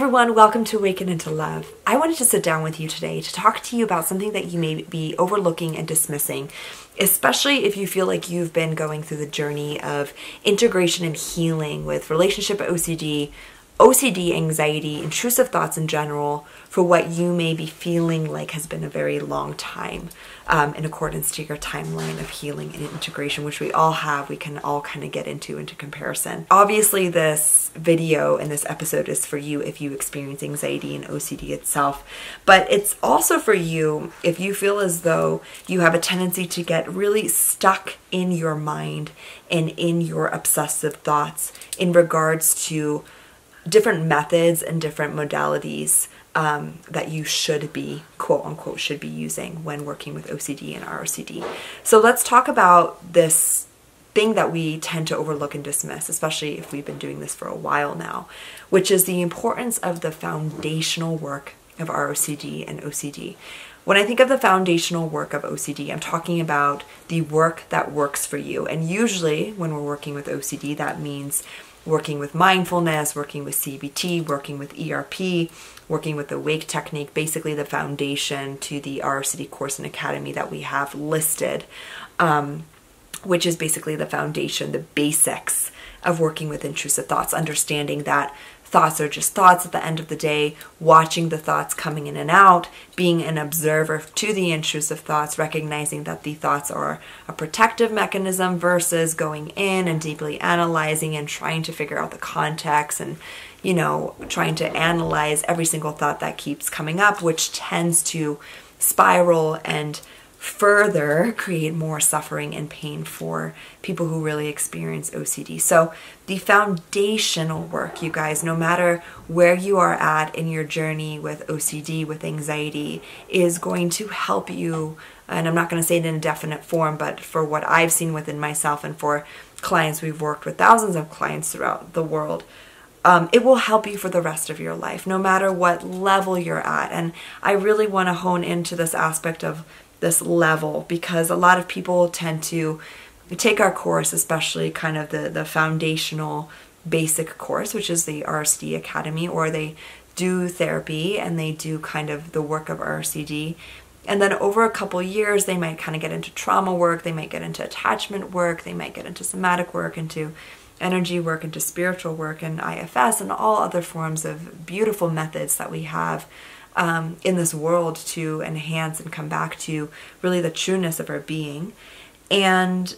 everyone, welcome to Awaken into Love. I wanted to sit down with you today to talk to you about something that you may be overlooking and dismissing, especially if you feel like you've been going through the journey of integration and healing with relationship OCD, OCD anxiety, intrusive thoughts in general, for what you may be feeling like has been a very long time, in accordance to your timeline of healing and integration, which we all have. We can all kind of get into comparison. Obviously, this video and this episode is for you if you experience anxiety and OCD itself, but it's also for you if you feel as though you have a tendency to get really stuck in your mind and in your obsessive thoughts in regards to different methods and different modalities that you should be, quote unquote, should be using when working with OCD and ROCD. So let's talk about this thing that we tend to overlook and dismiss, especially if we've been doing this for a while now, which is the importance of the foundational work of ROCD and OCD. When I think of the foundational work of OCD, I'm talking about the work that works for you. And usually when we're working with OCD, that means working with mindfulness, working with CBT, working with ERP, working with the wake technique, basically the foundation to the ROCD course and academy that we have listed, which is basically the foundation, the basics of working with intrusive thoughts, understanding that thoughts are just thoughts at the end of the day, watching the thoughts coming in and out, being an observer to the intrusive thoughts, recognizing that the thoughts are a protective mechanism versus going in and deeply analyzing and trying to figure out the context and, you know, trying to analyze every single thought that keeps coming up, which tends to spiral and further create more suffering and pain for people who really experience OCD. So the foundational work, you guys, no matter where you are at in your journey with OCD, with anxiety, is going to help you. And I'm not going to say it in a definite form, but for what I've seen within myself and for clients, we've worked with thousands of clients throughout the world. It will help you for the rest of your life, no matter what level you're at. And I really want to hone into this aspect of this level, because a lot of people tend to take our course, especially kind of the foundational basic course, which is the ROCD Academy, or they do therapy and they do kind of the work of ROCD. And then over a couple years, they might kind of get into trauma work, they might get into attachment work, they might get into somatic work, into energy work, into spiritual work, and IFS, and all other forms of beautiful methods that we have in this world to enhance and come back to really the trueness of our being. And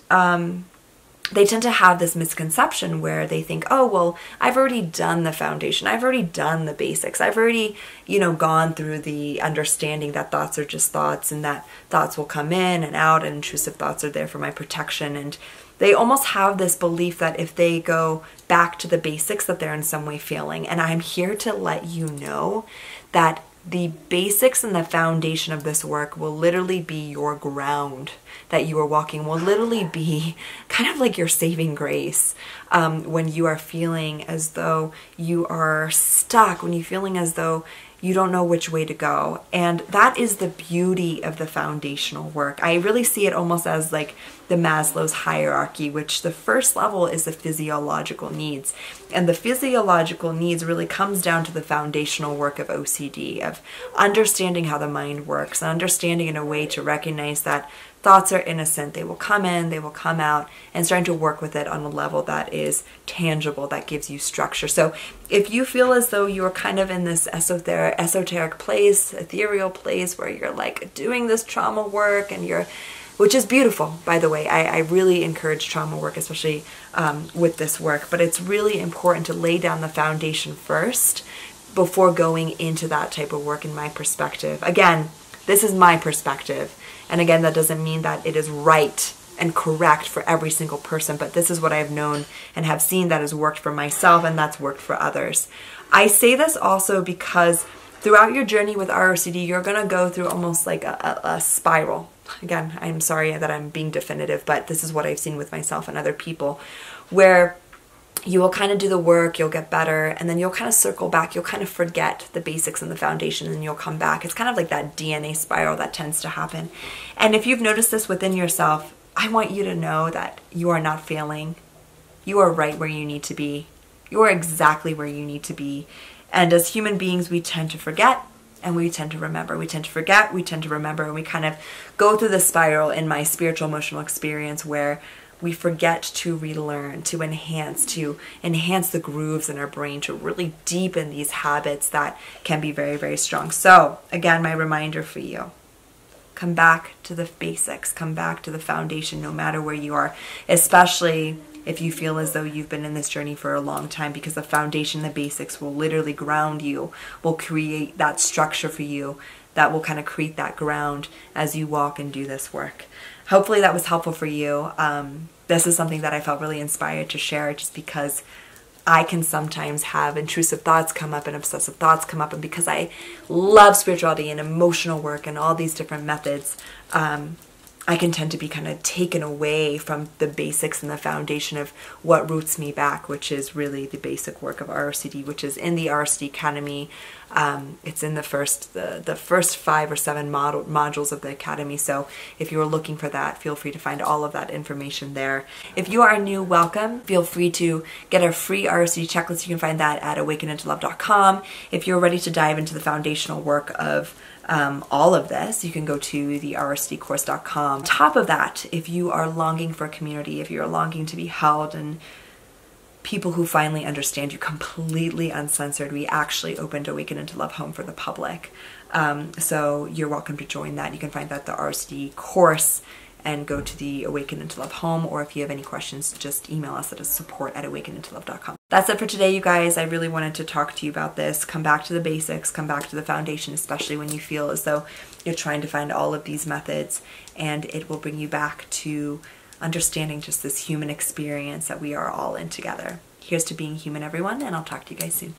they tend to have this misconception where they think, oh, well, I've already done the foundation. I've already done the basics. I've already, gone through the understanding that thoughts are just thoughts and that thoughts will come in and out and intrusive thoughts are there for my protection. And they almost have this belief that if they go back to the basics that they're in some way failing. And I'm here to let you know that the basics and the foundation of this work will literally be your ground that you are walking, will literally be kind of like your saving grace when you are feeling as though you are stuck, when you're feeling as though you don't know which way to go. And that is the beauty of the foundational work. I really see it almost as like the Maslow's hierarchy, which the first level is the physiological needs. And the physiological needs really comes down to the foundational work of OCD, of understanding how the mind works and understanding in a way to recognize that thoughts are innocent. They will come in, they will come out, and starting to work with it on a level that is tangible, that gives you structure. So if you feel as though you're kind of in this esoteric place, ethereal place where you're like doing this trauma work and which is beautiful, by the way. I really encourage trauma work, especially with this work, but it's really important to lay down the foundation first before going into that type of work, in my perspective. Again, this is my perspective. And again, that doesn't mean that it is right and correct for every single person, but this is what I've known and have seen that has worked for myself and that's worked for others. I say this also because throughout your journey with ROCD, you're going to go through almost like a spiral. Again, I'm sorry that I'm being definitive, but this is what I've seen with myself and other people, where you will kind of do the work, you'll get better, and then you'll kind of circle back, you'll kind of forget the basics and the foundation, and you'll come back. It's kind of like that DNA spiral that tends to happen. And if you've noticed this within yourself, I want you to know that you are not failing. You are right where you need to be. You are exactly where you need to be. And as human beings, we tend to forget and we tend to remember. We tend to forget, we tend to remember, and we kind of go through this spiral in my spiritual emotional experience where we forget to relearn, to enhance the grooves in our brain, to really deepen these habits that can be very, very strong. So again, my reminder for you, come back to the basics, come back to the foundation, no matter where you are, especially if you feel as though you've been in this journey for a long time, because the foundation, the basics will literally ground you, will create that structure for you that will kind of create that ground as you walk and do this work. Hopefully that was helpful for you. This is something that I felt really inspired to share, just because I can sometimes have intrusive thoughts come up and obsessive thoughts come up, and because I love spirituality and emotional work and all these different methods, I can tend to be kind of taken away from the basics and the foundation of what roots me back, which is really the basic work of RCD, which is in the RCD Academy. It's in the first 5 or 7 modules of the Academy. So if you're looking for that, feel free to find all of that information there. If you are new, welcome. Feel free to get our free RCD checklist. You can find that at awakenintolove.com. If you're ready to dive into the foundational work of all of this, you can go to the rsdcourse.com. On top of that, if you are longing for a community, if you're longing to be held and people who finally understand you completely uncensored, we actually opened Awaken into Love Home for the public. So you're welcome to join that. You can find that at the RSD course and go to the Awaken into Love Home, or if you have any questions, just email us at support@awakenintolove.com. That's it for today, you guys. I really wanted to talk to you about this. Come back to the basics, come back to the foundation, especially when you feel as though you're trying to find all of these methods, and it will bring you back to understanding just this human experience that we are all in together. Here's to being human, everyone, and I'll talk to you guys soon.